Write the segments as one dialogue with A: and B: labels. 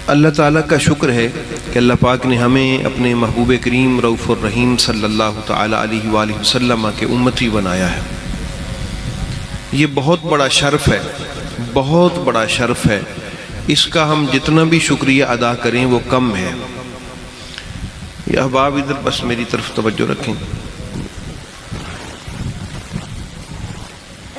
A: اللہ تعالیٰ کا شکر ہے کہ اللہ پاک نے ہمیں اپنے محبوب کریم رؤوف الرحیم صلی اللہ تعالیٰ علیہ وآلہ وسلم کے امتی بنایا ہے۔ یہ بہت بڑا شرف ہے، بہت بڑا شرف ہے، اس کا ہم جتنا بھی شکریہ ادا کریں وہ کم ہے۔ یہ احباب ادھر بس میری طرف توجہ رکھیں۔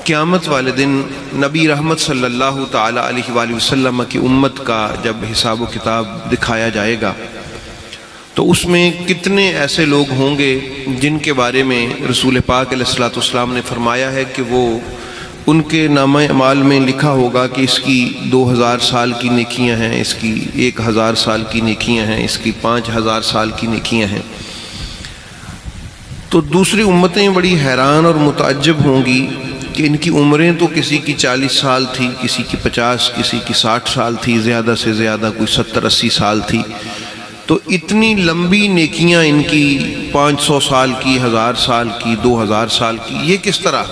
A: قیامت والے دن نبی رحمت صلی اللہ تعالیٰ علیہ وآلہ وسلم کی امت کا جب حساب و کتاب دکھایا جائے گا تو اس میں کتنے ایسے لوگ ہوں گے جن کے بارے میں رسول پاک علیہ الصلوۃ والسلام نے فرمایا ہے کہ وہ ان کے نامہ اعمال میں لکھا ہوگا کہ اس کی 2000 سال کی نیکیاں ہیں، اس کی 1000 سال کی نیکیاں ہیں، اس کی 5000 سال کی نیکیاں ہیں۔ تو دوسری امتیں بڑی حیران اور متعجب ہوں گی کہ ان کی عمریں تو کسی کی 40 سال تھی، کسی کی 50، کسی کی 60 سال تھی، زیادہ سے زیادہ کوئی 70-80 سال تھی، تو اتنی لمبی نیکیاں ان کی 500 سال کی، 1000 سال کی، 2000 سال کی، یہ کس طرح؟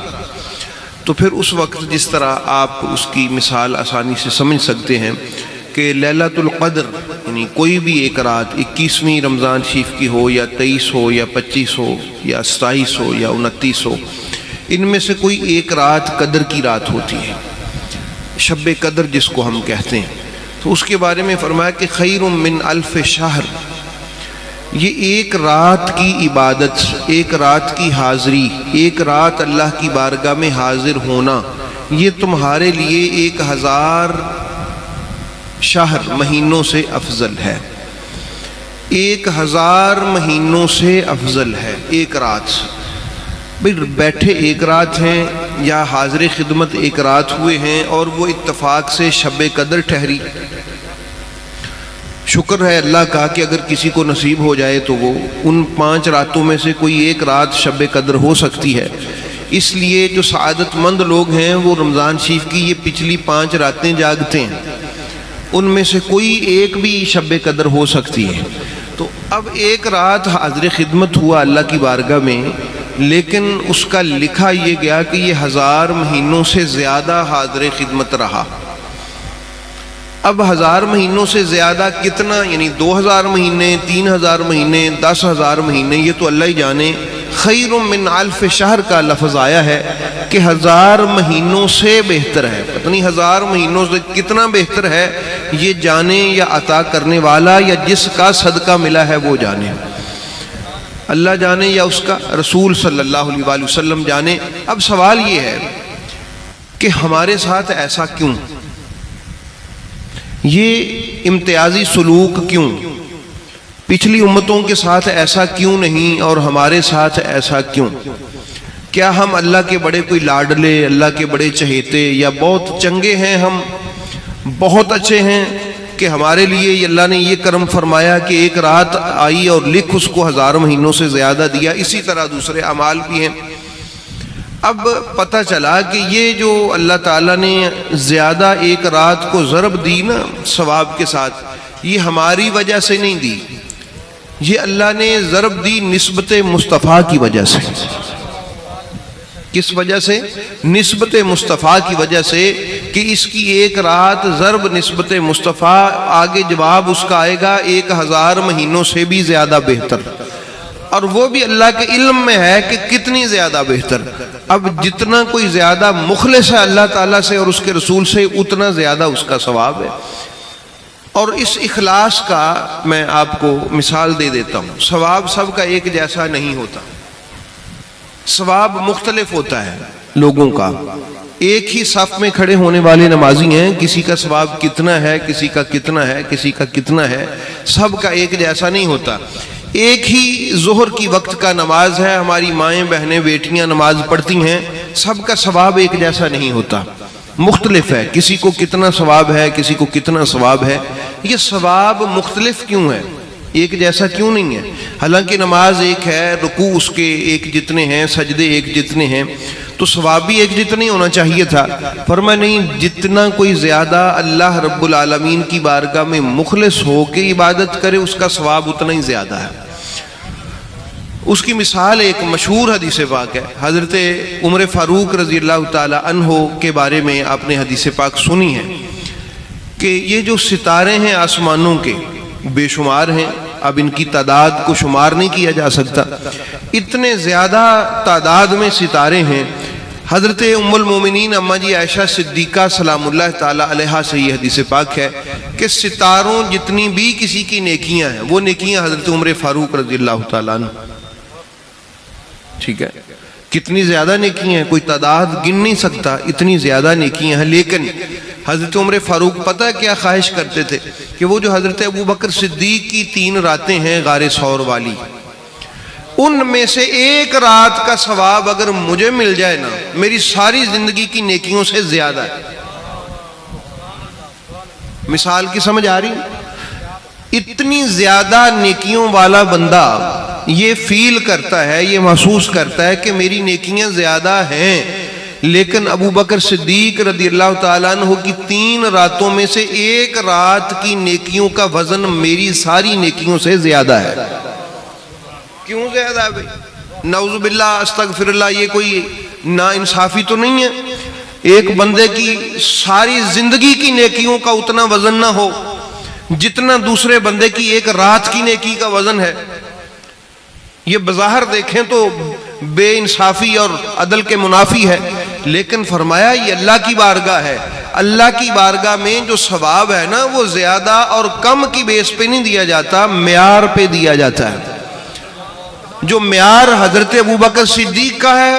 A: تو پھر اس وقت جس طرح آپ اس کی مثال آسانی سے سمجھ سکتے ہیں کہ لیلۃ القدر یعنی کوئی بھی ایک رات 21ویں رمضان شریف کی ہو یا 23 ہو یا 25 ہو یا 27 ہو یا 29 ہو، ان میں سے کوئی ایک رات قدر کی رات ہوتی ہے، شب قدر جس کو ہم کہتے ہیں۔ تو اس کے بارے میں فرمایا کہ خیر من الف شہر، یہ ایک رات کی عبادت، ایک رات کی حاضری، ایک رات اللہ کی بارگاہ میں حاضر ہونا، یہ تمہارے لیے 1000 شہر مہینوں سے افضل ہے، 1000 مہینوں سے افضل ہے ایک رات۔ بھئی بیٹھے ایک رات ہیں یا حاضر خدمت ایک رات ہوئے ہیں اور وہ اتفاق سے شب قدر ٹھہری، شکر ہے اللہ کا کہ اگر کسی کو نصیب ہو جائے تو وہ ان 5 راتوں میں سے کوئی ایک رات شب قدر ہو سکتی ہے۔ اس لیے جو سعادت مند لوگ ہیں وہ رمضان شریف کی یہ پچھلی 5 راتیں جاگتے ہیں، ان میں سے کوئی ایک بھی شب قدر ہو سکتی ہے۔ تو اب ایک رات حاضر خدمت ہوا اللہ کی بارگاہ میں، لیکن اس کا لکھا یہ گیا کہ یہ 1000 مہینوں سے زیادہ حاضر خدمت رہا۔ اب 1000 مہینوں سے زیادہ کتنا، یعنی 2000 مہینے، 3000 مہینے، 10,000 مہینے، یہ تو اللہ ہی جانے۔ خیر من الف شہر کا لفظ آیا ہے کہ 1000 مہینوں سے بہتر ہے، پتہ نہیں 1000 مہینوں سے کتنا بہتر ہے، یہ جانے یا عطا کرنے والا یا جس کا صدقہ ملا ہے وہ جانے، اللہ جانے یا اس کا رسول صلی اللہ علیہ وآلہ وسلم جانے۔ اب سوال یہ ہے کہ ہمارے ساتھ ایسا کیوں، یہ امتیازی سلوک کیوں، پچھلی امتوں کے ساتھ ایسا کیوں نہیں اور ہمارے ساتھ ایسا کیوں؟ کیا ہم اللہ کے بڑے کوئی لاڈلے، اللہ کے بڑے چہیتے، یا بہت چنگے ہیں، ہم بہت اچھے ہیں کہ ہمارے لیے اللہ نے یہ کرم فرمایا کہ ایک رات آئی اور لکھ اس کو 1000 مہینوں سے زیادہ دیا؟ اسی طرح دوسرے اعمال بھی ہیں۔ اب پتہ چلا کہ یہ جو اللہ تعالیٰ نے زیادہ ایک رات کو ضرب دی نا ثواب کے ساتھ، یہ ہماری وجہ سے نہیں دی، یہ اللہ نے ضرب دی نسبت مصطفیٰ کی وجہ سے۔ کس وجہ سے؟ نسبت مصطفیٰ کی وجہ سے، کہ اس کی ایک رات ضرب نسبت مصطفیٰ، آگے جواب اس کا آئے گا 1000 مہینوں سے بھی زیادہ بہتر، اور وہ بھی اللہ کے علم میں ہے کہ کتنی زیادہ بہتر۔ اب جتنا کوئی زیادہ مخلص ہے اللہ تعالیٰ سے اور اس کے رسول سے، اتنا زیادہ اس کا ثواب ہے۔ اور اس اخلاص کا میں آپ کو مثال دے دیتا ہوں، ثواب سب کا ایک جیسا نہیں ہوتا، ثواب مختلف ہوتا ہے لوگوں کا۔ ایک ہی صف میں کھڑے ہونے والے نمازی ہیں، کسی کا ثواب کتنا ہے، کسی کا کتنا ہے، کسی کا کتنا ہے، سب کا ایک جیسا نہیں ہوتا۔ ایک ہی ظہر کی وقت کا نماز ہے، ہماری مائیں بہنیں بیٹیاں نماز پڑھتی ہیں، سب کا ثواب ایک جیسا نہیں ہوتا، مختلف ہے، کسی کو کتنا ثواب ہے، کسی کو کتنا ثواب ہے۔ یہ ثواب مختلف کیوں ہے، ایک جیسا کیوں نہیں ہے؟ حالانکہ نماز ایک ہے، رکوع اس کے ایک جتنے ہیں، سجدے ایک جتنے ہیں، تو ثواب بھی ایک جتنا ہونا چاہیے تھا۔ فرمایا نہیں، جتنا کوئی زیادہ اللہ رب العالمین کی بارگاہ میں مخلص ہو کے عبادت کرے اس کا ثواب اتنا ہی زیادہ ہے۔ اس کی مثال ایک مشہور حدیث پاک ہے، حضرت عمر فاروق رضی اللہ تعالی عنہ کے بارے میں آپ نے حدیث پاک سنی ہے کہ یہ جو ستارے ہیں آسمانوں کے بے شمار ہیں، اب ان کی تعداد کو شمار نہیں کیا جا سکتا، اتنے زیادہ تعداد میں ستارے ہیں۔ حضرت ام المومنین اماں جی عائشہ صدیقہ سلام اللہ تعالی علیہا سے یہ حدیث پاک ہے کہ ستاروں جتنی بھی کسی کی نیکیاں ہیں وہ نیکیاں حضرت عمر فاروق رضی اللہ تعالیٰ عنہ، ٹھیک ہے، کتنی زیادہ نیکیاں ہیں، کوئی تعداد گن نہیں سکتا، اتنی زیادہ نیکیاں ہیں۔ لیکن حضرت عمر فاروق پتہ کیا خواہش کرتے تھے کہ وہ جو حضرت ابو بکر صدیق کی 3 راتیں ہیں غار ثور والی، ان میں سے ایک رات کا ثواب اگر مجھے مل جائے نا، میری ساری زندگی کی نیکیوں سے زیادہ ہے۔ مثال کی سمجھ آ رہی؟ اتنی زیادہ نیکیوں والا بندہ یہ فیل کرتا ہے، یہ محسوس کرتا ہے کہ میری نیکیاں زیادہ ہیں، لیکن ابو بکر صدیق رضی اللہ تعالیٰ عنہ کی 3 راتوں میں سے ایک رات کی نیکیوں کا وزن میری ساری نیکیوں سے زیادہ ہے۔ کیوں زیادہ ہے بھائی؟ نعوذ باللہ استغفر اللہ، یہ کوئی نا انصافی تو نہیں ہے؟ ایک بندے کی ساری زندگی کی نیکیوں کا اتنا وزن نہ ہو جتنا دوسرے بندے کی ایک رات کی نیکی کا وزن ہے۔ یہ بظاہر دیکھیں تو بے انصافی اور عدل کے منافی ہے، لیکن فرمایا یہ اللہ کی بارگاہ ہے، اللہ کی بارگاہ میں جو ثواب ہے نا وہ زیادہ اور کم کی بیس پہ نہیں دیا جاتا، معیار پہ دیا جاتا ہے۔ جو معیار حضرت ابو بکر صدیق کا ہے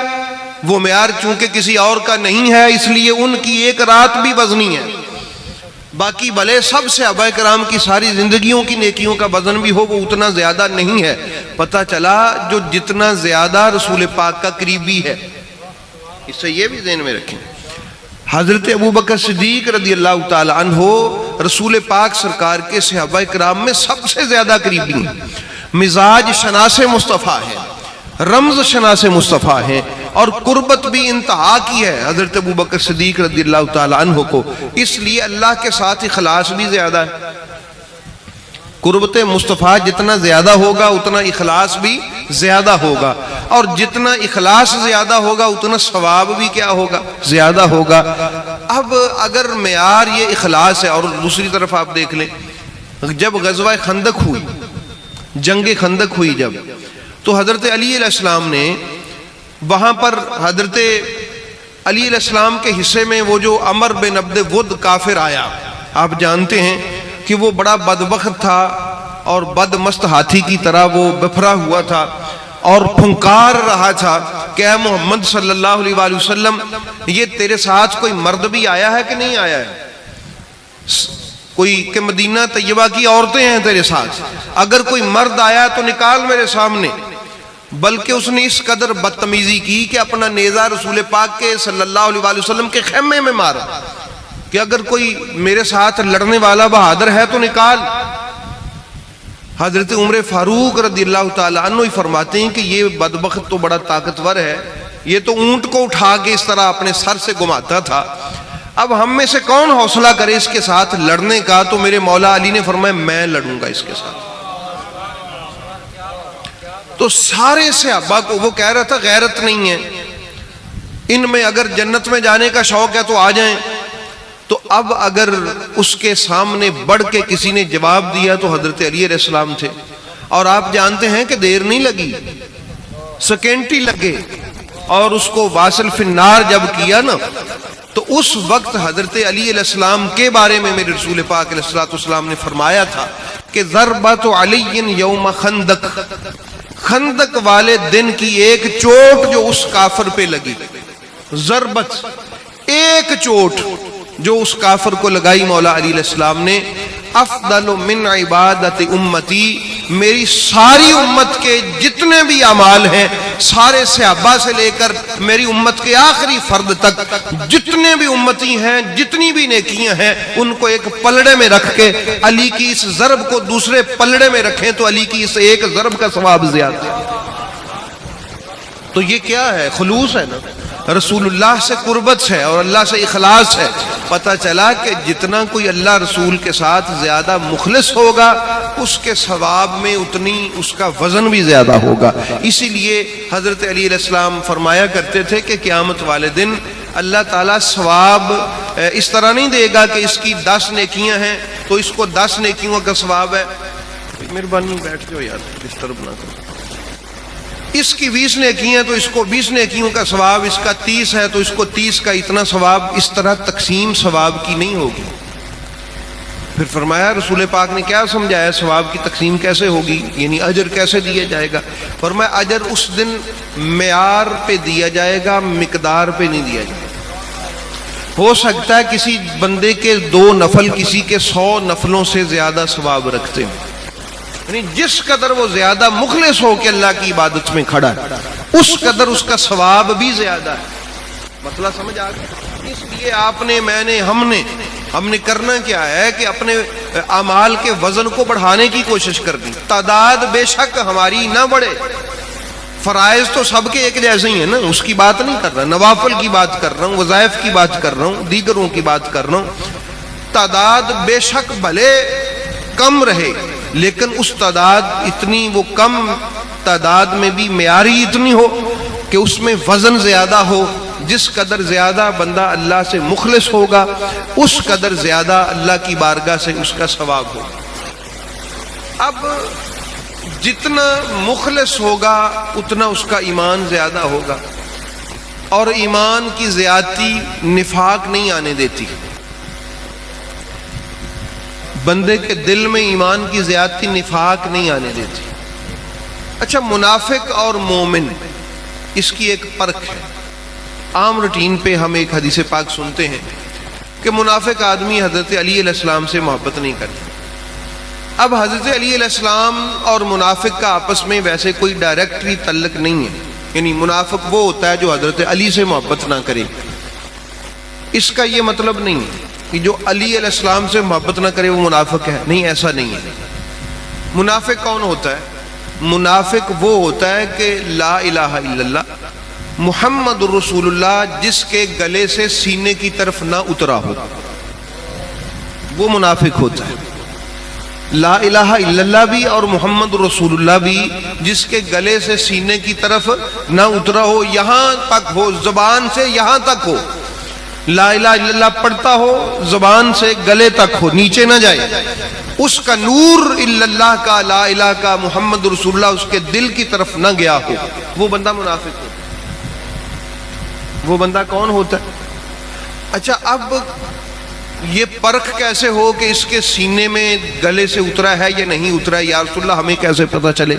A: وہ معیار چونکہ کسی اور کا نہیں ہے، اس لیے ان کی ایک رات بھی وزنی ہے، باقی بھلے سب صحابہ کرام کی ساری زندگیوں کی نیکیوں کا وزن بھی ہو وہ اتنا زیادہ نہیں ہے۔ پتہ چلا جو جتنا زیادہ رسول پاک کا قریبی ہے، اس سے یہ بھی ذہن میں رکھیں، حضرت ابو بکر صدیق رضی اللہ تعالی عنہ رسول پاک سرکار کے صحابہ کرام میں سب سے زیادہ قریبی ہیں، مزاج شناس مصطفیٰ ہے، رمز شناس مصطفیٰ ہیں، اور قربت بھی انتہا کی ہے حضرت ابو بکر صدیق رضی اللہ تعالی عنہ کو، اس لیے اللہ کے ساتھ اخلاص بھی زیادہ ہے۔ قربت مصطفیٰ جتنا زیادہ ہوگا اتنا اخلاص بھی زیادہ ہوگا، اور جتنا اخلاص زیادہ ہوگا اتنا ثواب بھی کیا ہوگا؟ زیادہ ہوگا۔ اب اگر معیار یہ اخلاص ہے، اور دوسری طرف آپ دیکھ لیں جب غزوہ خندق ہوئی، جنگ خندق ہوئی جب، تو حضرت علی علیہ السلام نے وہاں پر حضرت علی علیہ السلام کے حصے میں وہ جو عمر بن عبد ود کافر آیا، آپ جانتے ہیں کہ وہ بڑا بدبخت تھا اور بدمست ہاتھی کی طرح وہ بپھرا ہوا تھا اور پھنکار رہا تھا کہ اے محمد صلی اللہ علیہ وآلہ وسلم، یہ تیرے ساتھ کوئی مرد بھی آیا ہے کہ نہیں آیا ہے؟ کوئی کہ مدینہ طیبہ کی عورتیں ہیں تیرے ساتھ، اگر کوئی مرد آیا تو نکال میرے سامنے۔ بلکہ اس نے اس قدر بدتمیزی کی کہ اپنا نیزہ رسول پاک کے صلی اللہ علیہ وآلہ وسلم کے خیمے میں مارا کہ اگر کوئی میرے ساتھ لڑنے والا بہادر ہے تو نکال۔ حضرت عمر فاروق رضی اللہ تعالیٰ عنہ ہی فرماتے ہیں کہ یہ بدبخت تو بڑا طاقتور ہے، یہ تو اونٹ کو اٹھا کے اس طرح اپنے سر سے گھماتا تھا، اب ہم میں سے کون حوصلہ کرے اس کے ساتھ لڑنے کا؟ تو میرے مولا علی نے فرمایا میں لڑوں گا اس کے ساتھ۔ تو سارے صحابہ کو وہ کہہ رہا تھا غیرت نہیں ہے، ان میں اگر جنت میں جانے کا شوق ہے تو آ جائیں۔ تو اب اگر اس کے سامنے بڑھ کے کسی نے جواب دیا تو حضرت علی علیہ السلام تھے، اور آپ جانتے ہیں کہ دیر نہیں لگی، سیکنڈ ہی لگے، اور اس کو واصل فی النار جب کیا نا تو اس وقت حضرت علی علیہ السلام کے بارے میں میرے رسول پاک علیہ السلام نے فرمایا تھا کہ ضربت علی یوم خندق، خندق والے دن کی ایک چوٹ جو اس کافر پہ لگی، ضربت ایک چوٹ جو اس کافر کو لگائی مولا علی علیہ السلام نے، افضل من عبادت امتی، میری ساری امت کے جتنے بھی اعمال ہیں، سارے صحابہ سے لے کر میری امت کے آخری فرد تک جتنے بھی امتی ہیں، جتنی بھی نیکیاں ہیں، ان کو ایک پلڑے میں رکھ کے علی کی اس ضرب کو دوسرے پلڑے میں رکھیں تو علی کی اس ایک ضرب کا ثواب زیادہ ہے۔ تو یہ کیا ہے؟ خلوص ہے نا، رسول اللہ سے قربت ہے اور اللہ سے اخلاص ہے۔ پتہ چلا کہ جتنا کوئی اللہ رسول کے ساتھ زیادہ مخلص ہوگا اس کے ثواب میں اتنی اس کا وزن بھی زیادہ ہوگا۔ اسی لیے حضرت علی علیہ السلام فرمایا کرتے تھے کہ قیامت والے دن اللہ تعالیٰ ثواب اس طرح نہیں دے گا کہ اس کی 10 نیکیاں ہیں تو اس کو 10 نیکیوں کا ثواب ہے. مہربانی بیٹھ جاؤ یار، ڈسٹرب نہ کرو. اس کی 20 نیکیاں تو اس کو 20 نیکیوں کا ثواب، اس کا 30 ہے تو اس کو 30 کا اتنا ثواب. اس طرح تقسیم ثواب کی نہیں ہوگی. پھر فرمایا رسول پاک نے کیا سمجھایا ثواب کی تقسیم کیسے ہوگی، یعنی اجر کیسے دیا جائے گا. فرمایا اجر اس دن معیار پہ دیا جائے گا، مقدار پہ نہیں دیا جائے گا. ہو سکتا ہے کسی بندے کے 2 نفل کسی کے 100 نفلوں سے زیادہ ثواب رکھتے ہیں، یعنی جس قدر وہ زیادہ مخلص ہو کے اللہ کی عبادت میں کھڑا ہے اس قدر اس کا ثواب بھی زیادہ ہے. مسئلہ سمجھ آ گیا. اس لیے آپ نے، میں نے، ہم نے کرنا کیا ہے کہ اپنے اعمال کے وزن کو بڑھانے کی کوشش کرنی. تعداد بے شک ہماری نہ بڑھے، فرائض تو سب کے ایک جیسے ہی ہیں نا، اس کی بات نہیں کر رہا، نوافل کی بات کر رہا ہوں، وظائف کی بات کر رہا ہوں، دیگروں کی بات کر رہا ہوں. تعداد بے شک بھلے کم رہے لیکن اس تعداد اتنی، وہ کم تعداد میں بھی معیاری اتنی ہو کہ اس میں وزن زیادہ ہو. جس قدر زیادہ بندہ اللہ سے مخلص ہوگا اس قدر زیادہ اللہ کی بارگاہ سے اس کا ثواب ہوگا. اب جتنا مخلص ہوگا اتنا اس کا ایمان زیادہ ہوگا، اور ایمان کی زیادتی نفاق نہیں آنے دیتی. بندے کے دل میں ایمان کی زیادتی نفاق نہیں آنے دیتی. اچھا، منافق اور مومن، اس کی ایک فرق ہے. عام روٹین پہ ہم ایک حدیث پاک سنتے ہیں کہ منافق آدمی حضرت علی علیہ السلام سے محبت نہیں کرتا. اب حضرت علی علیہ السلام اور منافق کا آپس میں ویسے کوئی ڈائریکٹلی تعلق نہیں ہے، یعنی منافق وہ ہوتا ہے جو حضرت علی سے محبت نہ کرے. اس کا یہ مطلب نہیں ہے کہ جو علی علیہ السلام سے محبت نہ کرے وہ منافق ہے، نہیں، ایسا نہیں ہے. منافق کون ہوتا ہے؟ منافق وہ ہوتا ہے کہ لا الہ الا اللہ محمد الرسول اللہ جس کے گلے سے سینے کی طرف نہ اترا ہو، وہ منافق ہوتا ہے. لا الہ الا اللہ بھی اور محمد الرسول اللہ بھی جس کے گلے سے سینے کی طرف نہ اترا ہو، یہاں تک ہو، زبان سے یہاں تک ہو، لا الہ الا اللہ پڑھتا ہو، زبان سے گلے تک ہو، نیچے نہ جائے. اس کا نور الا اللہ کا، لا الہ کا، محمد رسول اللہ اس کے دل کی طرف نہ گیا ہو، وہ بندہ منافق ہوتا ہے. وہ بندہ کون ہوتا ہے؟ اچھا، اب یہ پرکھ کیسے ہو کہ اس کے سینے میں گلے سے اترا ہے یا نہیں اترا ہے؟ یا رسول اللہ ہمیں کیسے پتہ چلے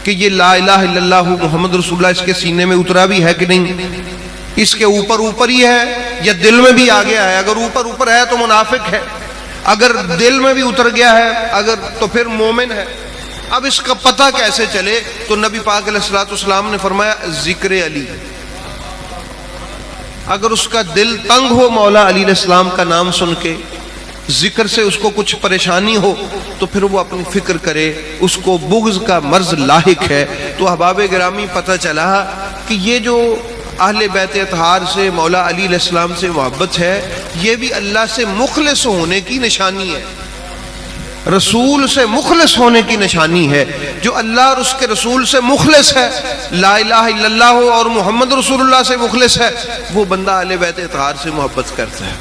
A: کہ یہ لا الہ الا اللہ محمد رسول اللہ اس کے سینے میں اترا بھی ہے کہ نہیں؟ اس کے اوپر ہی ہے یا دل میں بھی آ گیا ہے؟ اگر اوپر ہے تو منافق ہے، اگر دل میں بھی اتر گیا ہے اگر تو پھر مومن ہے. اب اس کا پتہ کیسے چلے؟ تو نبی پاک علیہ الصلوۃ والسلام نے فرمایا ذکر علی. اگر اس کا دل تنگ ہو مولا علی علیہ السلام کا نام سن کے، ذکر سے اس کو کچھ پریشانی ہو تو پھر وہ اپنی فکر کرے، اس کو بغض کا مرض لاحق ہے. تو احباب گرامی پتہ چلا کہ یہ جو اہل بیت اطہار سے، مولا علی علیہ السلام سے محبت ہے، یہ بھی اللہ سے مخلص ہونے کی نشانی ہے، رسول سے مخلص ہونے کی نشانی ہے. جو اللہ اور اس کے رسول سے مخلص ہے، لا الہ الا اللہ اور محمد رسول اللہ سے مخلص ہے، وہ بندہ اہل بیت اطہار سے محبت کرتا ہے.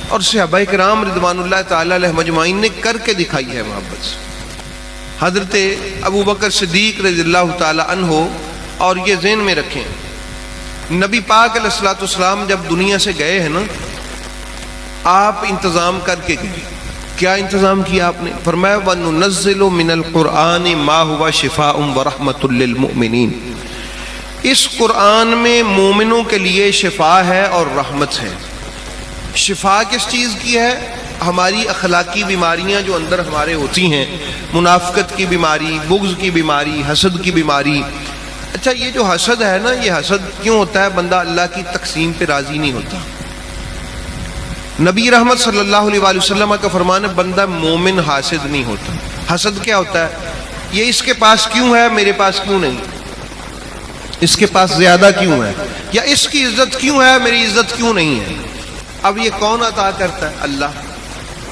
A: اور صحابہ کرام رضوان اللہ تعالی علیہ مجمعین نے کر کے دکھائی ہے محبت. حضرت ابو بکر صدیق رضی اللہ تعالی عنہ، اور یہ ذہن میں رکھیں، نبی پاک علیہ الصلوۃ والسلام جب دنیا سے گئے ہیں نا، آپ انتظام کر کے گئے. کیا انتظام کیا آپ نے؟ فرمایا وَنُنَزِّلُ مِنَ الْقُرْآنِ مَا هُوَ شِفَاءٌ وَرَحْمَةٌ لِّلْمُؤْمِنِينَ. اس قرآن میں مومنوں کے لیے شفا ہے اور رحمت ہے. شفا کس چیز کی ہے؟ ہماری اخلاقی بیماریاں جو اندر ہمارے ہوتی ہیں، منافقت کی بیماری، بغض کی بیماری، حسد کی بیماری. اچھا، یہ جو حسد ہے نا، یہ حسد کیوں ہوتا ہے؟ بندہ اللہ کی تقسیم پہ راضی نہیں ہوتا. نبی رحمت صلی اللہ علیہ وآلہ وسلم کا فرمان ہے بندہ مومن حاسد نہیں ہوتا. حسد کیا ہوتا ہے؟ یہ اس کے پاس کیوں ہے میرے پاس کیوں نہیں، اس کے پاس زیادہ کیوں ہے، یا اس کی عزت کیوں ہے میری عزت کیوں نہیں ہے. اب یہ کون عطا کرتا ہے؟ اللہ.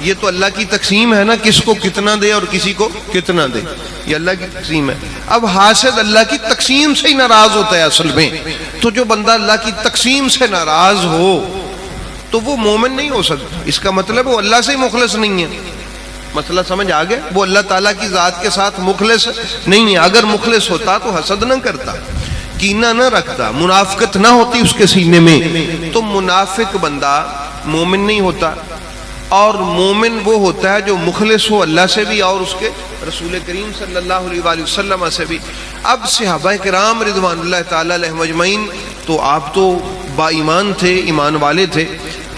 A: یہ تو اللہ کی تقسیم ہے نا، کس کو کتنا دے اور کسی کو کتنا دے، یہ اللہ کی تقسیم ہے۔ اب حاسد اللہ کی تقسیم سے ہی ناراض ہوتا ہے اصل میں، تو جو بندہ اللہ کی تقسیم سے ناراض ہو تو وہ مومن نہیں ہو سکتا، اس کا مطلب وہ اللہ سے ہی مخلص نہیں ہے۔ مسئلہ سمجھ آ گیا؟ وہ اللہ تعالیٰ کی ذات کے ساتھ مخلص نہیں ہے۔ اگر مخلص ہوتا تو حسد نہ کرتا، کینہ نہ رکھتا، منافقت نہ ہوتی اس کے سینے میں، تو منافق بندہ مومن نہیں ہوتا۔ اور مومن وہ ہوتا ہے جو مخلص ہو اللہ سے بھی اور اس کے رسول کریم صلی اللہ علیہ وآلہ وسلم سے بھی۔ اب صحابہ کرام رضوان اللہ تعالیٰ علیہم اجمعین تو آپ تو با ایمان تھے، ایمان والے تھے۔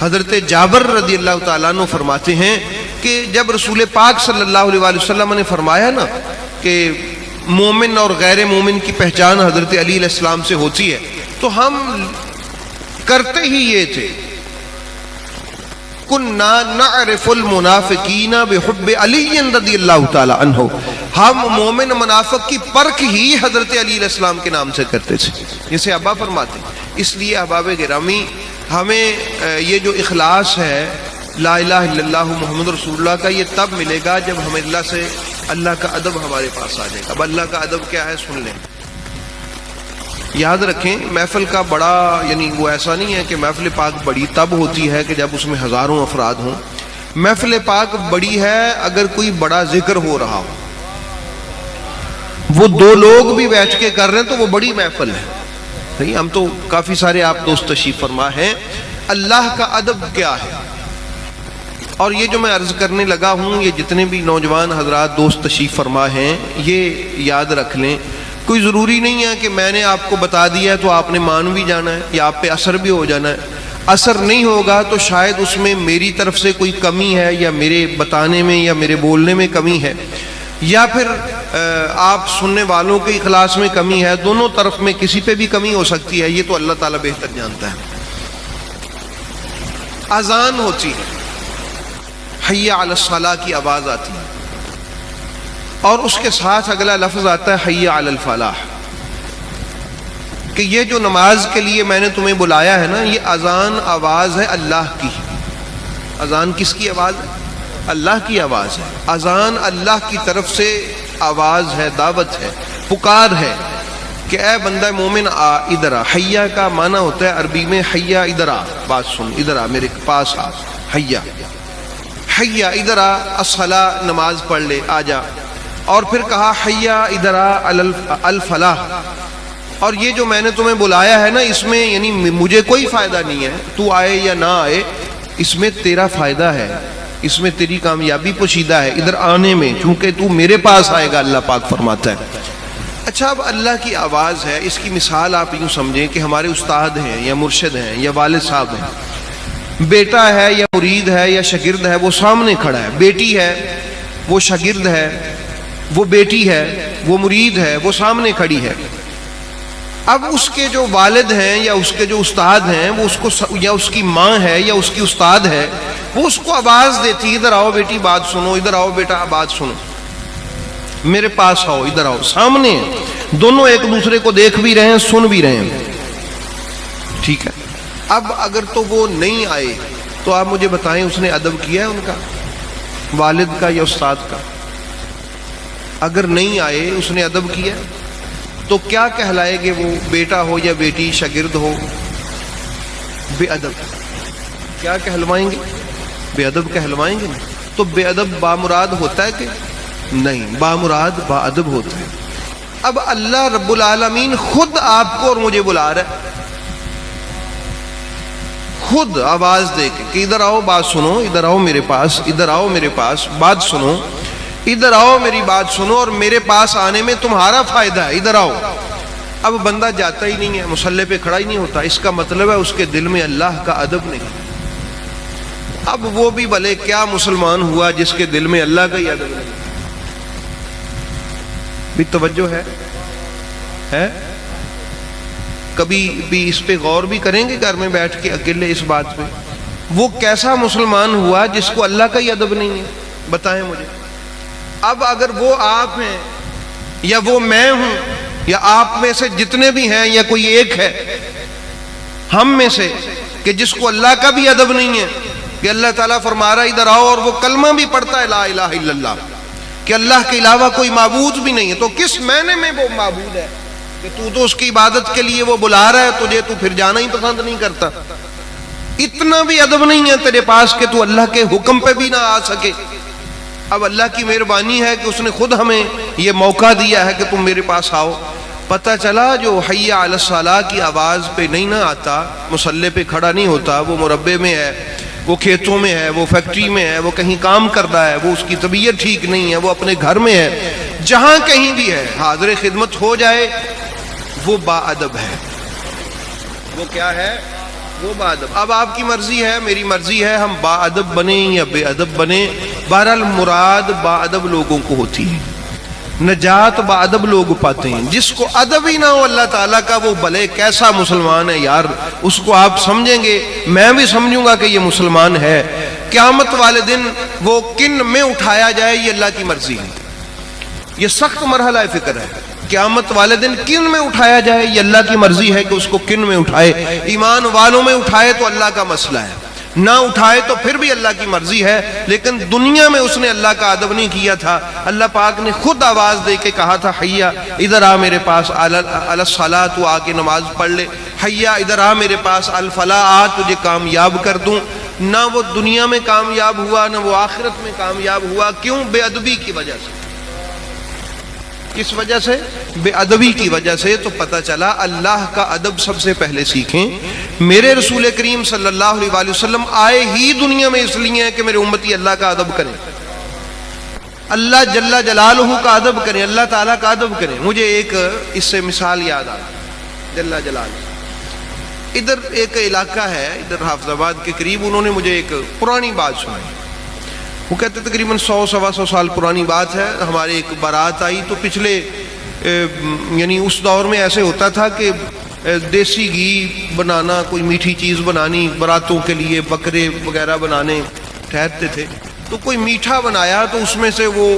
A: حضرت جابر رضی اللہ تعالیٰ عنہ فرماتے ہیں کہ جب رسول پاک صلی اللہ علیہ وآلہ وسلم نے فرمایا نا کہ مومن اور غیر مومن کی پہچان حضرت علی علیہ السلام سے ہوتی ہے، تو ہم کرتے ہی یہ تھے، کُنَّا نَعْرِفُ الْمُنَافِقِينَ بِحُبِّ عَلِيٍّ رضی اللہ تعالی عنہ، ہم مومن منافق کی پرکھ ہی حضرت علی علیہ السلام کے نام سے کرتے تھے، جسے ابا فرماتے ہیں۔ اس لیے احباب گرامی ہمیں یہ جو اخلاص ہے لا الہ الا اللہ محمد رسول اللہ کا، یہ تب ملے گا جب ہمیں اللہ سے اللہ کا ادب ہمارے پاس آ جائے گا۔ اب اللہ کا ادب کیا ہے سن لیں، یاد رکھیں محفل کا بڑا یعنی وہ ایسا نہیں ہے کہ محفل پاک بڑی تب ہوتی ہے کہ جب اس میں ہزاروں افراد ہوں۔ محفل پاک بڑی ہے اگر کوئی بڑا ذکر ہو رہا ہو، وہ دو لوگ بھی بیٹھ کے کر رہے ہیں تو وہ بڑی محفل ہے۔ ہم تو کافی سارے آپ دوست تشریف فرما ہیں۔ اللہ کا ادب کیا ہے؟ اور یہ جو میں عرض کرنے لگا ہوں، یہ جتنے بھی نوجوان حضرات دوست تشریف فرما ہیں یہ یاد رکھ لیں، کوئی ضروری نہیں ہے کہ میں نے آپ کو بتا دیا تو آپ نے مان بھی جانا ہے یا آپ پہ اثر بھی ہو جانا ہے۔ اثر نہیں ہوگا تو شاید اس میں میری طرف سے کوئی کمی ہے، یا میرے بتانے میں یا میرے بولنے میں کمی ہے، یا پھر آپ سننے والوں کے اخلاص میں کمی ہے۔ دونوں طرف میں کسی پہ بھی کمی ہو سکتی ہے، یہ تو اللہ تعالیٰ بہتر جانتا ہے۔ اذان ہوتی ہے، حی علی الصلاۃ کی آواز آتی ہے، اور اس کے ساتھ اگلا لفظ آتا ہے حی علی الفلاح، کہ یہ جو نماز کے لیے میں نے تمہیں بلایا ہے نا، یہ اذان آواز ہے اللہ کی۔ اذان کس کی آواز ہے؟ اللہ کی آواز ہے۔ اذان اللہ کی طرف سے آواز ہے، دعوت ہے، پکار ہے کہ اے بندہ مومن آ، ادھر آ۔ حیا کا معنی ہوتا ہے عربی میں حیا، ادھر آ، بات سن، ادھر آ، میرے پاس آ، حیا حیا ادھر آ، الصلاۃ نماز پڑھ لے، آ جا۔ اور پھر کہا حیا ادھر آ الفلاح، اور یہ جو میں نے تمہیں بلایا ہے نا، اس میں یعنی مجھے کوئی فائدہ نہیں ہے، تو آئے یا نہ آئے، اس میں تیرا فائدہ ہے، اس میں تیری کامیابی پوشیدہ ہے ادھر آنے میں، چونکہ تو میرے پاس آئے گا، اللہ پاک فرماتا ہے۔ اچھا، اب اللہ کی آواز ہے، اس کی مثال آپ یوں سمجھیں کہ ہمارے استاد ہیں یا مرشد ہیں یا والد صاحب ہیں، بیٹا ہے یا مرید ہے یا شاگرد ہے، وہ سامنے کھڑا ہے، بیٹی ہے وہ شاگرد ہے، وہ بیٹی ہے وہ مرید ہے، وہ سامنے کھڑی ہے۔ اب اس کے جو والد ہیں یا اس کے جو استاد ہیں، وہ اس کو یا اس کی ماں ہے یا اس کی استاد ہے، وہ اس کو آواز دیتی، ادھر آؤ بیٹی بات سنو، ادھر آؤ بیٹا بات سنو، میرے پاس آؤ، ادھر آؤ۔ سامنے دونوں ایک دوسرے کو دیکھ بھی رہے ہیں، سن بھی رہے ہیں، ٹھیک ہے۔ اب اگر تو وہ نہیں آئے تو آپ مجھے بتائیں اس نے ادب کیا ہے ان کا، والد کا یا استاد کا؟ اگر نہیں آئے اس نے ادب کیا تو کیا کہلائے گے وہ؟ بیٹا ہو یا بیٹی، شاگرد ہو، بے ادب کیا کہلوائیں گے؟ بے ادب کہلوائیں گے۔ تو بے ادب بامراد ہوتا ہے کہ نہیں؟ بامراد با ادب ہوتا ہے۔ اب اللہ رب العالمین خود آپ کو اور مجھے بلا رہا ہے، خود آواز دے کے کہ ادھر آؤ بات سنو، ادھر آؤ میرے پاس، ادھر آؤ میرے پاس بات سنو، ادھر آؤ میری بات سنو، اور میرے پاس آنے میں تمہارا فائدہ ہے، ادھر آؤ۔ اب بندہ جاتا ہی نہیں ہے، مصلی پہ کھڑا ہی نہیں ہوتا، اس کا مطلب ہے اس کے دل میں اللہ کا ادب نہیں۔ اب وہ بھی بھلے کیا مسلمان ہوا جس کے دل میں اللہ کا ہی ادب نہیں۔ بھی توجہ ہے؟ کبھی بھی اس پہ غور بھی کریں گے گھر میں بیٹھ کے اکیلے اس بات پہ؟ وہ کیسا مسلمان ہوا جس کو اللہ کا ہی ادب نہیں ہے؟ بتائیں مجھے۔ اب اگر وہ آپ ہیں یا وہ میں ہوں یا آپ میں سے جتنے بھی ہیں یا کوئی ایک ہے ہم میں سے کہ جس کو اللہ کا بھی ادب نہیں ہے، کہ اللہ تعالیٰ فرما رہا ہے ادھر آؤ، اور وہ کلمہ بھی پڑھتا ہے لا الہ الا اللہ، کہ اللہ کے علاوہ کوئی معبود بھی نہیں ہے، تو کس معنی میں وہ معبود ہے کہ تو اس کی عبادت کے لیے وہ بلا رہا ہے تجھے، تو پھر جانا ہی پسند نہیں کرتا؟ اتنا بھی ادب نہیں ہے تیرے پاس کہ تو اللہ کے حکم پہ بھی نہ آ سکے۔ اب اللہ کی مہربانی ہے کہ اس نے خود ہمیں یہ موقع دیا ہے کہ تم میرے پاس آؤ۔ پتہ چلا جو حی علی الصلاۃ کی آواز پہ نہیں نہ آتا، مصلی پہ کھڑا نہیں ہوتا، وہ مربے میں ہے، وہ کھیتوں میں ہے، وہ فیکٹری میں ہے، وہ کہیں کام کر رہا ہے، وہ اس کی طبیعت ٹھیک نہیں ہے، وہ اپنے گھر میں ہے، جہاں کہیں بھی ہے، حاضر خدمت ہو جائے، وہ با ادب ہے۔ وہ کیا ہے؟ وہ با ادب۔ اب آپ کی مرضی ہے، میری مرضی ہے، ہم با ادب بنیں یا بے ادب بنیں، بہرحال مراد با ادب لوگوں کو ہوتی ہے، نجات با ادب لوگ پاتے ہیں۔ جس کو ادب ہی نہ ہو اللہ تعالیٰ کا، وہ بھلے کیسا مسلمان ہے یار، اس کو آپ سمجھیں گے، میں بھی سمجھوں گا کہ یہ مسلمان ہے، قیامت والے دن وہ کن میں اٹھایا جائے یہ اللہ کی مرضی ہے۔ یہ سخت مرحلہ فکر ہے، قیامت والے دن کن میں اٹھایا جائے یہ اللہ کی مرضی ہے کہ اس کو کن میں اٹھائے۔ ایمان والوں میں اٹھائے تو اللہ کا مسئلہ ہے، نہ اٹھائے تو پھر بھی اللہ کی مرضی ہے، لیکن دنیا میں اس نے اللہ کا ادب نہیں کیا تھا۔ اللہ پاک نے خود آواز دے کے کہا تھا حیا ادھر آ میرے پاس، علی الصلاۃ، تو آ کے نماز پڑھ لے، حیا ادھر آ میرے پاس، الفلاح، آ تجھے کامیاب کر دوں۔ نہ وہ دنیا میں کامیاب ہوا، نہ وہ آخرت میں کامیاب ہوا۔ کیوں؟ بے ادبی کی وجہ سے۔ کس وجہ سے؟ بے ادبی کی وجہ سے۔ تو پتہ چلا اللہ کا ادب سب سے پہلے سیکھیں۔ میرے رسول کریم صلی اللہ علیہ وآلہ وسلم آئے ہی دنیا میں اس لیے ہیں کہ میرے امتی اللہ کا ادب کریں، اللہ جل جلالہ کا ادب کریں، اللہ تعالیٰ کا ادب کریں۔ مجھے ایک اس سے مثال یاد آ جل جلالہ، ادھر ایک علاقہ ہے ادھر حافظ آباد کے قریب، انہوں نے مجھے ایک پرانی بات سنائی۔ وہ کہتے تقریباً 100-125 سال پرانی بات ہے، ہمارے ایک بارات آئی تو پچھلے یعنی اس دور میں ایسے ہوتا تھا کہ دیسی گھی بنانا، کوئی میٹھی چیز بنانی باراتوں کے لیے، بکرے وغیرہ بنانے ٹھہرتے تھے، تو کوئی میٹھا بنایا تو اس میں سے وہ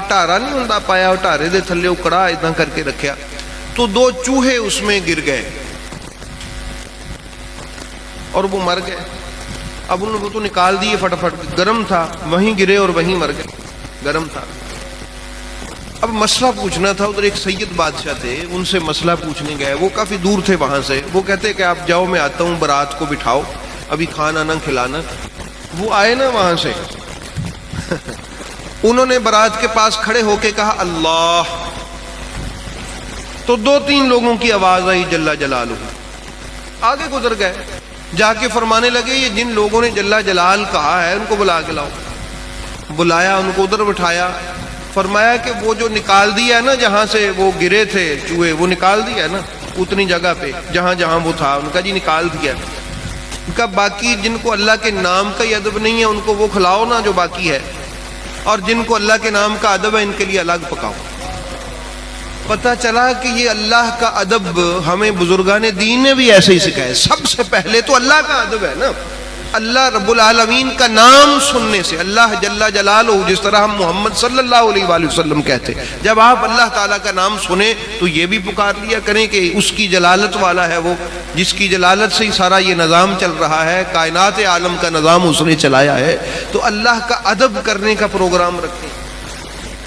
A: ٹارا نہیں ہوتا پایا، ٹارے دے تھلے اکڑا اتنا کر کے رکھیا، تو 2 چوہے اس میں گر گئے اور وہ مر گئے۔ اب انہوں نے وہ تو نکال دیے فٹافٹ، گرم تھا، وہیں گرے اور وہیں مر گئے، گرم تھا۔ اب مسئلہ پوچھنا تھا، ادھر ایک سید بادشاہ تھے، ان سے مسئلہ پوچھنے گئے، وہ کافی دور تھے وہاں سے۔ وہ کہتے کہ آپ جاؤ، میں آتا ہوں، بارات کو بٹھاؤ، ابھی کھانا نہ کھلانا۔ وہ آئے نا وہاں سے انہوں نے بارات کے پاس کھڑے ہو کے کہا اللہ، تو 2-3 لوگوں کی آواز آئی جل جلالہ، آگے گزر گئے، جا کے فرمانے لگے یہ جن لوگوں نے جل جلال کہا ہے ان کو بلا کے لاؤ۔ بلایا، ان کو ادھر بٹھایا، فرمایا کہ وہ جو نکال دیا ہے نا جہاں سے وہ گرے تھے چوہے، وہ نکال دیا ہے نا اتنی جگہ پہ جہاں جہاں وہ تھا، ان کا جی نکال دیا۔ ان کا باقی جن کو اللہ کے نام کا ہی ادب نہیں ہے ان کو وہ کھلاؤ نا جو باقی ہے، اور جن کو اللہ کے نام کا ادب ہے ان کے لیے الگ پکاؤ۔ پتہ چلا کہ یہ اللہ کا ادب ہمیں بزرگان دین نے بھی ایسے ہی سکھایا۔ سب سے پہلے تو اللہ کا ادب ہے نا، اللہ رب العالمین کا نام سننے سے، اللہ جل جلالہ، جس طرح ہم محمد صلی اللہ علیہ وآلہ وسلم کہتے، جب آپ اللہ تعالیٰ کا نام سنیں تو یہ بھی پکار لیا کریں کہ اس کی جلالت والا ہے وہ، جس کی جلالت سے ہی سارا یہ نظام چل رہا ہے، کائنات عالم کا نظام اس نے چلایا ہے، تو اللہ کا ادب کرنے کا پروگرام رکھیں۔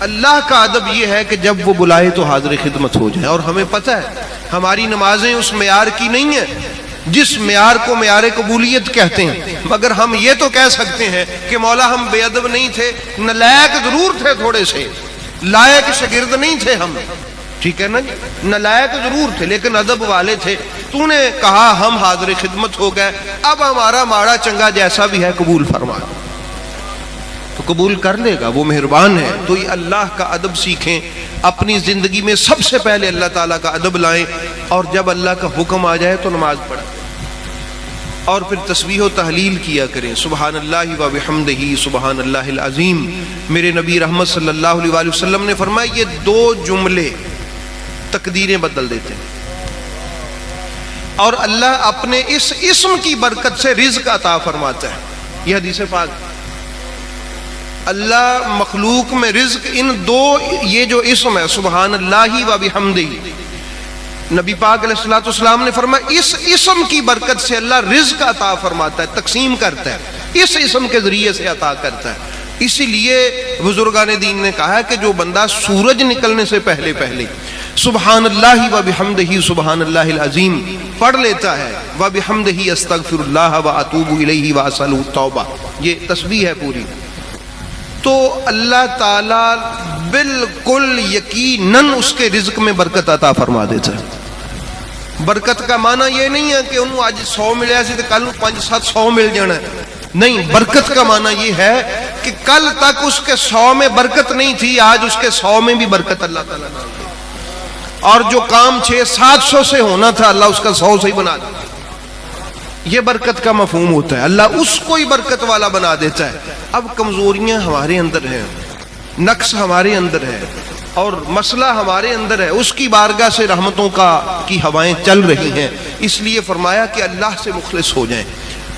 A: اللہ کا ادب یہ ہے کہ جب وہ بلائے تو حاضر خدمت ہو جائے، اور ہمیں پتہ ہے ہماری نمازیں اس معیار کی نہیں ہیں جس معیار کو معیار قبولیت کہتے ہیں، مگر ہم یہ تو کہہ سکتے ہیں کہ مولا ہم بے ادب نہیں تھے، نالائق ضرور تھے، تھوڑے سے لائق شاگرد نہیں تھے ہم، ٹھیک ہے نا جی، نالائق ضرور تھے لیکن ادب والے تھے، تو نے کہا ہم حاضر خدمت ہو گئے، اب ہمارا ماڑا چنگا جیسا بھی ہے قبول فرما، تو قبول کر لے گا، وہ مہربان ہے۔ تو یہ اللہ کا ادب سیکھیں، اپنی زندگی میں سب سے پہلے اللہ تعالیٰ کا ادب لائیں، اور جب اللہ کا حکم آ جائے تو نماز پڑھیں، اور پھر تسبیح و تحلیل کیا کریں، سبحان اللہ و بحمدہ سبحان اللہ العظیم۔ میرے نبی رحمت صلی اللہ علیہ وآلہ وسلم نے فرمایا یہ 2 جملے تقدیریں بدل دیتے ہیں، اور اللہ اپنے اس اسم کی برکت سے رزق عطا فرماتا ہے۔ یہ حدیث پاک، اللہ مخلوق میں رزق ان 2 یہ جو اسم ہے سبحان اللہ و بحمدہ، نبی پاک علیہ الصلوۃ والسلام نے فرمایا اس اسم کی برکت سے اللہ رزق عطا فرماتا ہے، تقسیم کرتا ہے۔ اس اسم کے ذریعے سے عطا کرتا ہے. اسی لیے بزرگان دین نے کہا کہ جو بندہ سورج نکلنے سے پہلے پہلے سبحان اللہ و بحمدہ سبحان اللہ العظیم پڑھ لیتا ہے، و بحمدہ استغفر اللہ و اتوب الیہ و اسألہ التوبہ، یہ تسبیح ہے پوری، تو اللہ تعالیٰ بالکل یقیناً اس کے رزق میں برکت عطا فرما دیتا ہے. برکت کا معنی یہ نہیں ہے کہ انہوں آج 100 ملیا سی تو کل 500-700 مل جانا ہے، نہیں. برکت کا معنی یہ ہے کہ کل تک اس کے 100 میں برکت نہیں تھی، آج اس کے 100 میں بھی برکت اللہ تعالیٰ نے، اور جو کام 600-700 سے ہونا تھا اللہ اس کا 100 سے ہی بنا دیتا. یہ برکت کا مفہوم ہوتا ہے، اللہ اس کو ہی برکت والا بنا دیتا ہے. اب کمزوریاں ہمارے اندر ہیں، نقص ہمارے اندر ہے، اور مسئلہ ہمارے اندر ہے، اس کی بارگاہ سے رحمتوں کی ہوائیں چل رہی ہیں. اس لیے فرمایا کہ اللہ سے مخلص ہو جائیں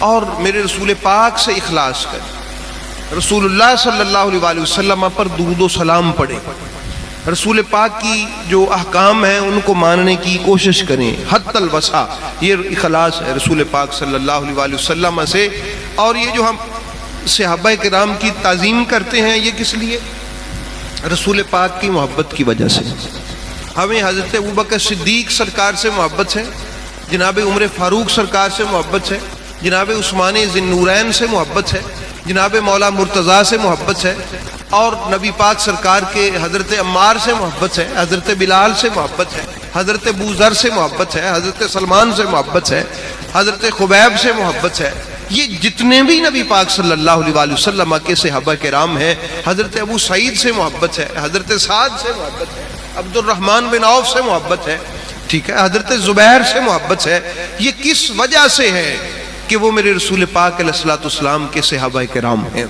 A: اور میرے رسول پاک سے اخلاص کریں. رسول اللہ صلی اللہ علیہ وسلم پر درود و سلام پڑھیں، رسول پاک کی جو احکام ہیں ان کو ماننے کی کوشش کریں حتی الوسع. یہ اخلاص ہے رسول پاک صلی اللہ علیہ وسلم سے. اور یہ جو ہم صحابہ کرام کی تعظیم کرتے ہیں یہ کس لیے؟ رسول پاک کی محبت کی وجہ سے. ہمیں حضرت ابوبکر صدیق سرکار سے محبت ہے، جناب عمر فاروق سرکار سے محبت ہے، جناب عثمان ذی النورین سے محبت ہے، جناب مولا مرتضیٰ سے محبت ہے، اور نبی پاک سرکار کے حضرت عمار سے محبت ہے، حضرت بلال سے محبت ہے، حضرت ابو ذر سے محبت ہے، حضرت سلمان سے محبت ہے، حضرت خبیب سے محبت ہے. یہ جتنے بھی نبی پاک صلی اللہ علیہ وسلم کے صحابہ کرام ہیں، حضرت ابو سعید سے محبت ہے، حضرت سعد سے محبت ہے، عبد الرحمن بن عوف سے محبت ہے، ٹھیک ہے، حضرت زبیر سے محبت ہے. یہ کس وجہ سے ہے؟ کہ وہ میرے رسول پاک علیہ الصلوۃ والسلام کے صحابہ کرام ہیں.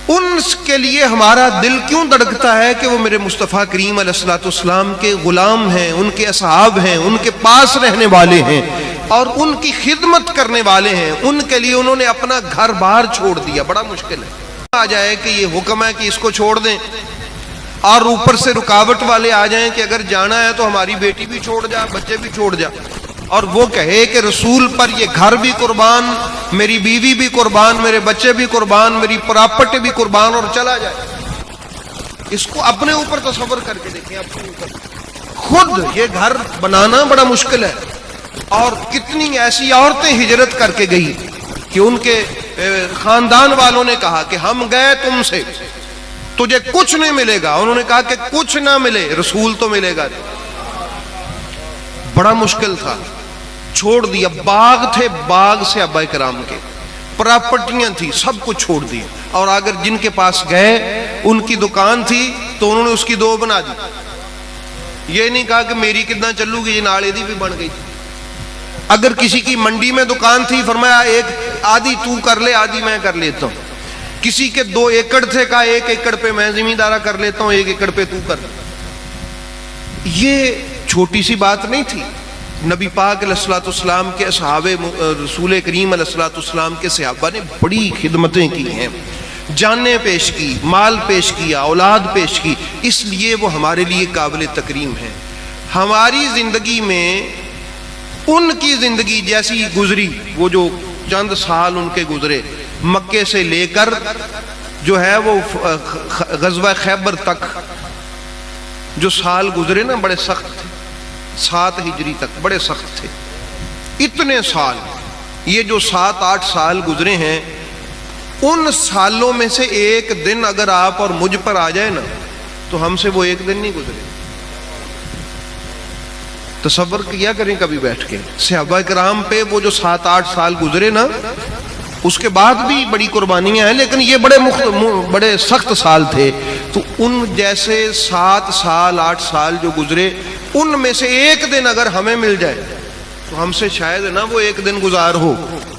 A: ان کے لیے ہمارا دل کیوں دھڑکتا ہے کہ وہ میرے مصطفیٰ کریم علیہ الصلوۃ والسلام کے غلام ہیں، ان کے اصحاب ہیں، ان کے پاس رہنے والے ہیں اور ان کی خدمت کرنے والے ہیں. ان کے لیے انہوں نے اپنا گھر بار چھوڑ دیا. بڑا مشکل ہے آ جائے کہ یہ حکم ہے کہ اس کو چھوڑ دیں، اور اوپر سے رکاوٹ والے آ جائیں کہ اگر جانا ہے تو ہماری بیٹی بھی چھوڑ جا، بچے بھی چھوڑ جا، اور وہ کہے کہ رسول پر یہ گھر بھی قربان، میری بیوی بھی قربان، میرے بچے بھی قربان، میری پراپرٹی بھی قربان، اور چلا جائے. اس کو اپنے اوپر تصور کر کے دیکھیں، اپنے اوپر خود یہ گھر بنانا بڑا مشکل ہے. اور کتنی ایسی عورتیں ہجرت کر کے گئی کہ ان کے خاندان والوں نے کہا کہ ہم گئے تم سے، تجھے کچھ نہیں ملے گا. انہوں نے کہا کہ کچھ نہ ملے، رسول تو ملے گا. بڑا مشکل تھا، چھوڑ دیا. باغ تھے، باغ سے ابا کرام کے پراپرٹیاں تھی، سب کچھ چھوڑ دی. اور اگر جن کے پاس گئے ان کی دکان تھی تو انہوں نے اس کی 2 بنا دی. یہ نہیں کہا کہ میری کتنا چلو گی، یہ نالے دی بھی بن گئی. اگر کسی کی منڈی میں دکان تھی فرمایا ایک آدھی تو کر لے، آدھی میں کر لیتا ہوں. کسی کے 2 ایکڑ تھے، کہا 1 ایکڑ پہ میں زمیندارہ کر لیتا ہوں، 1 ایکڑ پہ تو کر. یہ چھوٹی سی بات نہیں تھی. نبی پاک علیہ الصلوۃ والسلام کے اصحاب رسول کریم علیہ الصلوۃ والسلام کے صحابہ نے بڑی خدمتیں کی ہیں، جانیں پیش کی، مال پیش کیا، اولاد پیش کی. اس لیے وہ ہمارے لیے قابل تکریم ہیں. ہماری زندگی میں ان کی زندگی جیسی گزری، وہ جو چند سال ان کے گزرے مکے سے لے کر جو ہے وہ غزوہ خیبر تک، جو سال گزرے نا بڑے سخت تھے. 7 ہجری تک بڑے سخت تھے. اتنے سال، یہ جو 7-8 سال گزرے ہیں، ان سالوں میں سے ایک دن اگر آپ اور مجھ پر آ جائے نا تو ہم سے وہ ایک دن نہیں گزرے. تصور کیا کریں کبھی بیٹھ کے صحابہ کرام پہ وہ جو 7-8 سال گزرے نا، اس کے بعد بھی بڑی قربانیاں ہیں، لیکن یہ بڑے سخت سال تھے. تو ان جیسے 7 سال 8 سال جو گزرے، ان میں سے ایک دن اگر ہمیں مل جائے تو ہم سے شاید نہ وہ ایک دن گزار ہو.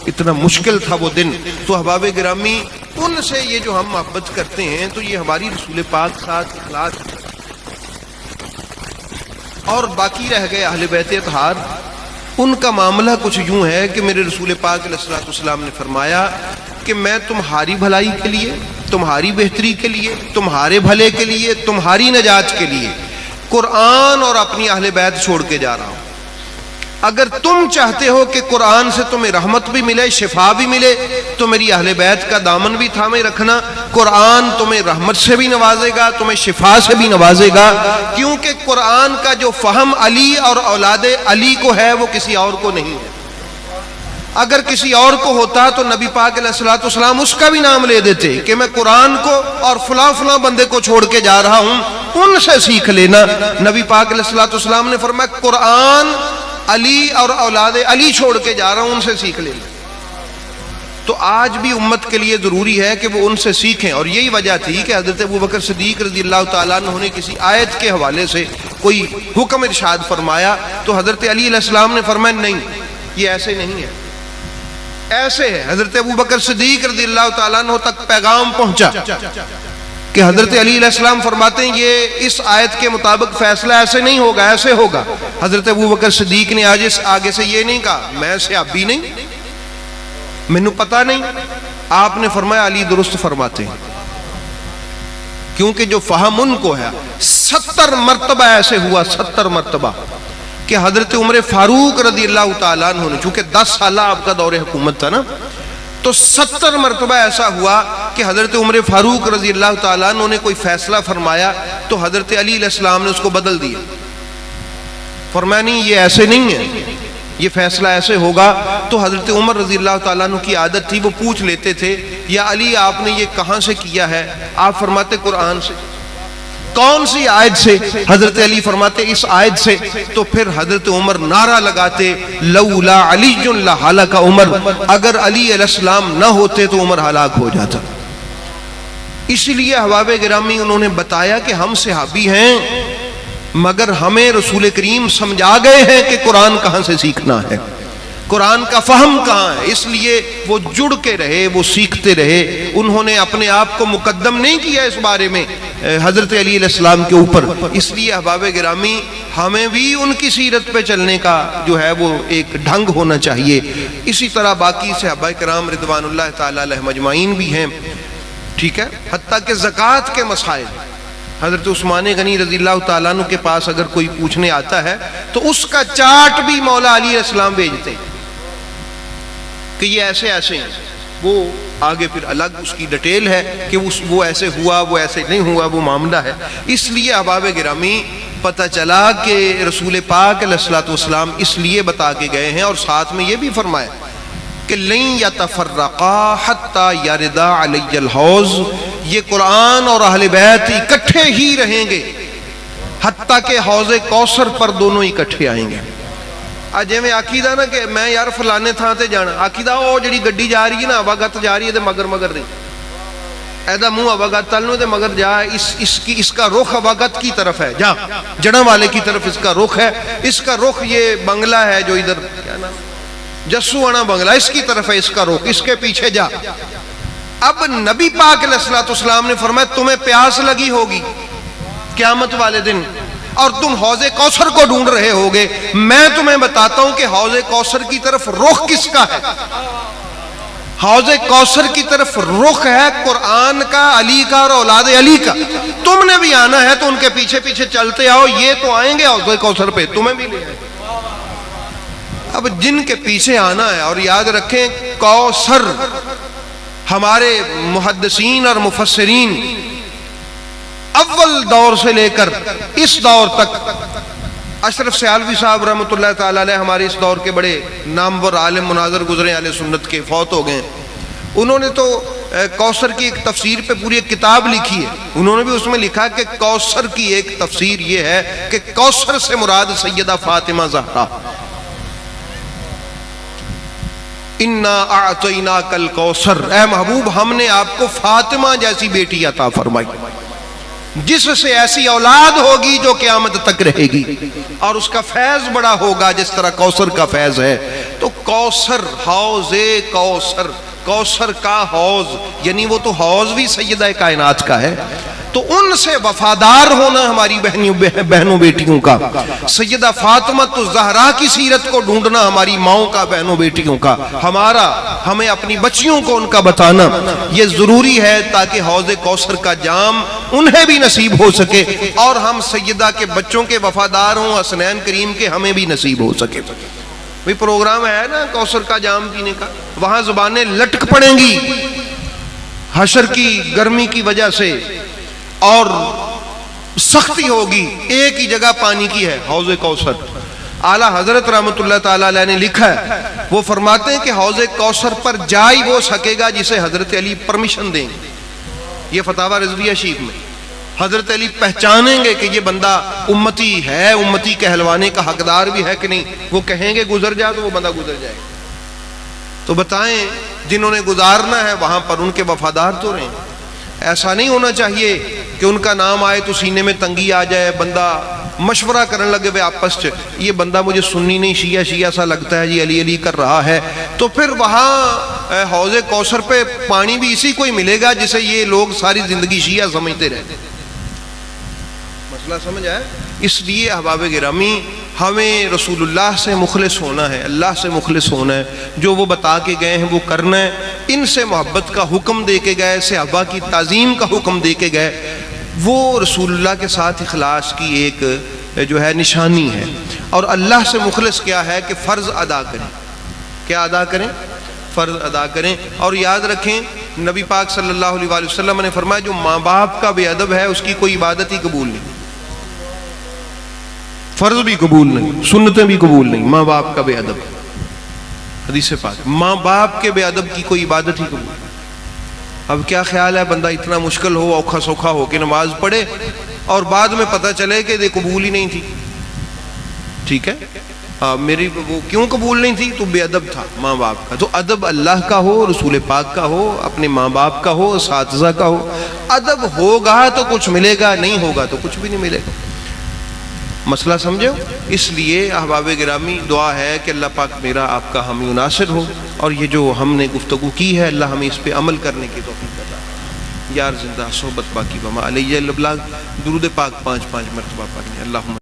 A: اتنا مشکل تھا وہ دن. تو احباب گرامی، ان سے یہ جو ہم محبت کرتے ہیں تو یہ ہماری رسول پاک ساتھ اخلاص. اور باقی رہ گئے اہل بیت اطہار. ان کا معاملہ کچھ یوں ہے کہ میرے رسول پاک علیہ الصلوۃ والسلام نے فرمایا کہ میں تمہاری بھلائی کے لیے، تمہاری بہتری کے لیے، تمہارے بھلے کے لیے، تمہاری نجات کے لیے قرآن اور اپنی اہل بیت چھوڑ کے جا رہا ہوں. اگر تم چاہتے ہو کہ قرآن سے تمہیں رحمت بھی ملے، شفا بھی ملے، تو میری اہل بیت کا دامن بھی تھامے رکھنا۔ قرآن تمہیں رحمت سے بھی نوازے گا، تمہیں شفا سے بھی نوازے گا، کیونکہ قرآن کا جو فہم علی اور اولاد علی کو ہے وہ کسی اور کو نہیں ہے۔ اگر کسی اور کو ہوتا تو نبی پاک علیہ الصلوۃ والسلام اس کا بھی نام لے دیتے کہ میں قرآن کو اور فلاں فلاں بندے کو چھوڑ کے جا رہا ہوں، ان سے سیکھ لینا۔ نبی پاک علیہ الصلوۃ والسلام نے فرمایا قرآن علی اور اولاد علی چھوڑ کے جا رہا ہوں، ان سے سیکھ لینا۔ تو آج بھی امت کے لیے ضروری ہے کہ وہ ان سے سیکھیں، اور یہی وجہ تھی کہ حضرت ابوبکر صدیق رضی اللہ تعالیٰ عنہ نے کسی آیت کے حوالے سے کوئی حکم ارشاد فرمایا تو حضرت علی علیہ السلام نے فرمایا نہیں، یہ ایسے نہیں ہے، ایسے ہے۔ حضرت ابوبکر صدیق رضی اللہ تعالیٰ عنہ تک پیغام پہنچا کہ حضرت علی علیہ السلام فرماتے ہیں یہ اس آیت کے مطابق فیصلہ ایسے نہیں ہوگا، ایسے ہوگا۔ حضرت ابوبکر صدیق نے آگے سے یہ نہیں کہا میں صحابی نہیں، مینوں پتہ نہیں، آپ نے فرمایا علی درست فرماتے ہیں، کیونکہ جو فہم ان کو ہے 70 مرتبہ ایسے ہوا، 70 مرتبہ کہ حضرت عمر فاروق رضی اللہ تعالیٰ عنہ نے، چونکہ 10 سالہ آپ کا دور حکومت تھا نا، تو 70 مرتبہ ایسا ہوا کہ حضرت عمر فاروق رضی اللہ تعالیٰ عنہ نے کوئی فیصلہ فرمایا تو حضرت علی علیہ السلام نے اس کو بدل دیا، فرمایا نہیں یہ ایسے نہیں ہے، یہ فیصلہ ایسے ہوگا۔ تو حضرت عمر رضی اللہ تعالیٰ عنہ کی عادت تھی، وہ پوچھ لیتے تھے یا علی آپ نے یہ کہاں سے کیا ہے؟ آپ فرماتے قرآن سے۔ کون سی آیت سے؟ حضرت علی فرماتے اس آیت سے۔ تو پھر حضرت عمر نعرہ لگاتے لولا علی لہلک عمر، اگر علی علیہ السلام نہ ہوتے تو عمر ہلاک ہو جاتا۔ اس لیے احباب گرامی انہوں نے بتایا کہ ہم صحابی ہیں مگر ہمیں رسول کریم سمجھا گئے ہیں کہ قرآن کہاں سے سیکھنا ہے، قرآن کا فہم کہاں ہے، اس لیے وہ جڑ کے رہے، وہ سیکھتے رہے۔ انہوں نے اپنے آپ کو مقدم نہیں کیا اس بارے میں حضرت علی علیہ السلام کے اوپر۔ اس لیے احباب گرامی ہمیں بھی ان کی سیرت پہ چلنے کا جو ہے وہ ایک ڈھنگ ہونا چاہیے۔ اسی طرح باقی صحابہ کرام رضوان اللہ تعالی علیہم اجمعین بھی ہیں، ٹھیک ہے، حتیٰ کہ زکوٰۃ کے مسائل حضرت عثمان غنی رضی اللہ تعالیٰ عنہ کے پاس اگر کوئی پوچھنے آتا ہے تو اس کا چارٹ بھی مولا علی علیہ السلام بھیجتے ہیں کہ یہ ایسے ایسے ہیں، وہ آگے پھر الگ اس کی ڈیٹیل ہے کہ وہ ایسے ہوا، وہ ایسے نہیں ہوا، وہ معاملہ ہے۔ اس لیے احباب گرامی پتہ چلا کہ رسول پاک علیہ الصلوۃ والسلام اس لیے بتا کے گئے ہیں، اور ساتھ میں یہ بھی فرمایا کہ لن یتفرقا حتی یردا علی الحوض، یہ قرآن اور اہل بیت اکٹھے ہی رہیں گے حتیٰ کہ حوض کوثر پر دونوں اکٹھے آئیں گے۔ اجے میں آکھیدہ نا کہ میں یار فلانے تھاں تے جانا، آکھیدہ او جڑی گڈی جا رہی ہے نا آواگت جا رہی ہے تے مگر نہیں، ایدہ منہ آواگت تلنو تے مگر جا، اس کا رخ آواگت کی طرف ہے، جا جڑا والے کی طرف اس کا رخ ہے، اس کا رخ یہ بنگلہ ہے جو ادھر کیا نا جسو آنا بنگلہ، اس کی طرف ہے اس کا رخ، اس کے پیچھے جا۔ اب نبی پاک علیہ الصلوۃ والسلام نے فرمایا تمہیں پیاس لگی ہوگی قیامت والے دن اور تم حوض کوثر کو ڈھونڈ رہے ہوگے، میں تمہیں بتاتا ہوں کہ حوض کوثر کی طرف رخ کس کا ہے۔ حوض کوثر کی طرف رخ ہے قرآن کا، علی کا اور اولاد علی کا۔ تم نے بھی آنا ہے تو ان کے پیچھے پیچھے چلتے آؤ، یہ تو آئیں گے حوض کوثر پہ، تمہیں بھی لے آئیں۔ اب جن کے پیچھے آنا ہے، اور یاد رکھیں کوثر ہمارے محدثین اور مفسرین اول دور سے لے کر اس دور تک، اشرف سیالوی صاحب رحمۃ اللہ تعالی علیہ ہمارے اس دور کے بڑے نامور عالم مناظر گزرے اہل سنت کے، فوت ہو گئے، انہوں نے تو کوثر کی ایک تفسیر پہ پوری ایک کتاب لکھی ہے۔ انہوں نے بھی اس میں لکھا کہ کوثر کی ایک تفسیر یہ ہے کہ کوثر سے مراد سیدہ فاطمہ زہرا، انا اعطیناک الکوثر، اے محبوب ہم نے آپ کو فاطمہ جیسی بیٹی عطا فرمائی، جس سے ایسی اولاد ہوگی جو قیامت تک رہے گی، اور اس کا فیض بڑا ہوگا جس طرح کوثر کا فیض ہے۔ تو کوثر، حوض کوثر، کوثر کا حوض، یعنی وہ تو حوض بھی سیدہ کائنات کا ہے، تو ان سے وفادار ہونا ہماری بہنوں بیٹیوں کا، سیدہ فاطمہ الزہرا کی سیرت کو ڈھونڈنا ہماری ماؤں کا، بہنوں بیٹیوں کا، ہمیں اپنی بچیوں کو ان کا بتانا یہ ضروری ہے تاکہ حوض کوثر کا جام انہیں بھی نصیب ہو سکے اور ہم سیدہ کے بچوں کے وفادار ہوں، حسنین کریم کے ہمیں بھی نصیب ہو سکے۔ بھئی پروگرام ہے نا کوثر کا جام پینے کا، وہاں زبانیں لٹک پڑیں گی حشر کی گرمی کی وجہ سے، اور سختی ہوگی، ایک ہی جگہ پانی کی ہے، حوض کوثر۔ اعلیٰ حضرت رحمت اللہ تعالیٰ علیہ نے لکھا ہے، وہ فرماتے ہیں کہ حوض کوثر پر جا ہی وہ سکے گا جسے حضرت علی پرمیشن دیں گے۔ یہ فتاوی رضویہ شریف میں حضرت علی پہچانیں گے کہ یہ بندہ امتی ہے، امتی کہلوانے کا حقدار بھی ہے کہ نہیں، وہ کہیں گے گزر جا تو وہ بندہ گزر جائے گا۔ تو بتائیں جنہوں نے گزارنا ہے وہاں پر ان کے وفادار تو رہیں۔ ایسا نہیں ہونا چاہیے کہ ان کا نام آئے تو سینے میں تنگی آ جائے، بندہ مشورہ کرنے لگے وہ آپس سے، یہ بندہ مجھے سنی نہیں، شیعہ شیعہ سا لگتا ہے، یہ علی علی کر رہا ہے، تو پھر وہاں حوض کوثر پہ پانی بھی اسی کو ہی ملے گا جسے یہ لوگ ساری زندگی شیعہ سمجھتے رہتے۔ مسئلہ سمجھ آئے؟ اس لیے احباب گرامی ہمیں رسول اللہ سے مخلص ہونا ہے، اللہ سے مخلص ہونا ہے، جو وہ بتا کے گئے ہیں وہ کرنا ہے، ان سے محبت کا حکم دے کے گئے، صحابہ کی تعظیم کا حکم دے کے گئے، وہ رسول اللہ کے ساتھ اخلاص کی ایک جو ہے نشانی ہے۔ اور اللہ سے مخلص کیا ہے کہ فرض ادا کریں۔ کیا ادا کریں؟ فرض ادا کریں۔ اور یاد رکھیں نبی پاک صلی اللہ علیہ وآلہ وسلم نے فرمایا جو ماں باپ کا بے ادب ہے اس کی کوئی عبادت ہی قبول نہیں، فرض بھی قبول نہیں، سنتیں بھی قبول نہیں، ماں باپ کا بے ادب۔ حدیث پاک، ماں باپ کے بے ادب کی کوئی عبادت ہی قبول نہیں۔ اب کیا خیال ہے بندہ اتنا مشکل ہو، اوکھا سوکھا ہو کے نماز پڑھے اور بعد میں پتہ چلے کہ یہ قبول ہی نہیں تھی، ٹھیک ہے، میری وہ کیوں قبول نہیں تھی؟ تو بے ادب تھا ماں باپ کا۔ تو ادب اللہ کا ہو، رسول پاک کا ہو، اپنے ماں باپ کا ہو، اساتذہ کا ہو۔ ادب ہوگا تو کچھ ملے گا، نہیں ہوگا تو کچھ بھی نہیں ملے گا۔ مسئلہ سمجھو؟ اس لیے احباب گرامی دعا ہے کہ اللہ پاک میرا آپ کا حامی و ناصر ہو، اور یہ جو ہم نے گفتگو کی ہے اللہ ہمیں اس پہ عمل کرنے کی توفیق عطا فرمائے۔ یار زندہ صحبت باقی وما علیہ الابلاغ۔ درود پاک 5 مرتبہ پڑھیں۔ اللہم